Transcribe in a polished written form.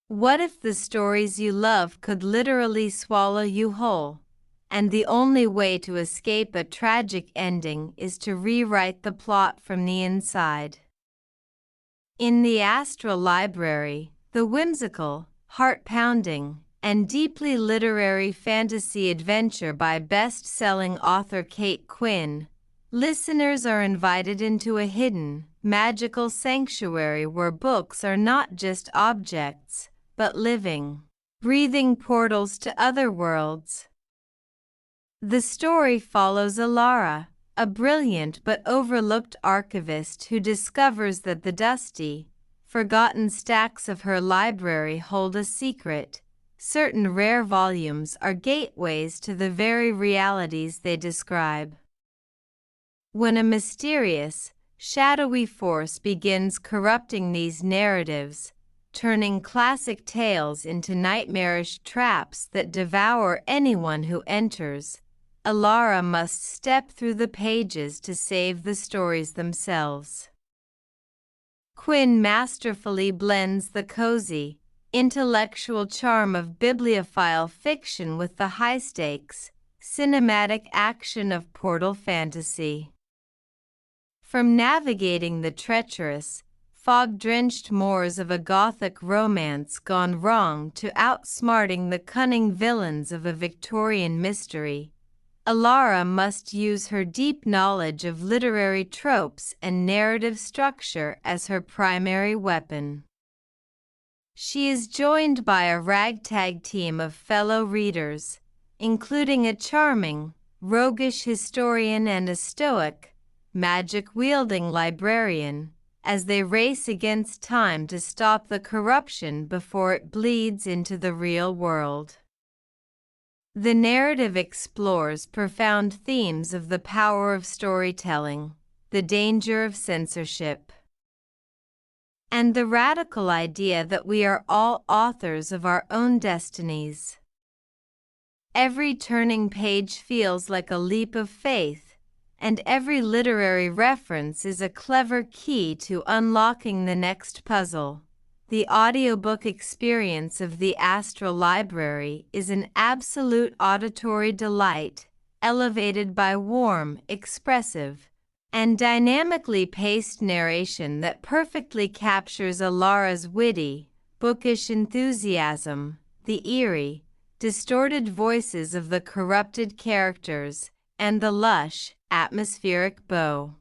What if the stories you love could literally swallow you whole, and the only way to escape a tragic ending is to rewrite the plot from the inside? In the Astral library, the whimsical, heart-pounding, and deeply literary fantasy adventure by best-selling author Kate Quinn, listeners are invited into a hidden, magical sanctuary where books are not just objects, but living, breathing portals to other worlds. The story follows Alara, a brilliant but overlooked archivist who discovers that the dusty, forgotten stacks of her library hold a secret. Certain rare volumes are gateways to the very realities they describe. When a mysterious, shadowy force begins corrupting these narratives, turning classic tales into nightmarish traps that devour anyone who enters, Alara must step through the pages to save the stories themselves. Quinn masterfully blends the cozy, intellectual charm of bibliophile fiction with the high-stakes, cinematic action of portal fantasy. From navigating the treacherous, fog-drenched moors of a Gothic romance gone wrong to outsmarting the cunning villains of a Victorian mystery, Alara must use her deep knowledge of literary tropes and narrative structure as her primary weapon. She is joined by a ragtag team of fellow readers, including a charming, roguish historian and a stoic, magic-wielding librarian, as they race against time to stop the corruption before it bleeds into the real world. The narrative explores profound themes of the power of storytelling, the danger of censorship, and the radical idea that we are all authors of our own destinies. Every turning page feels like a leap of faith, and every literary reference is a clever key to unlocking the next puzzle. The audiobook experience of the Astral Library is an absolute auditory delight, elevated by warm, expressive, and dynamically paced narration that perfectly captures Alara's witty, bookish enthusiasm, the eerie, distorted voices of the corrupted characters, and the lush, atmospheric bow.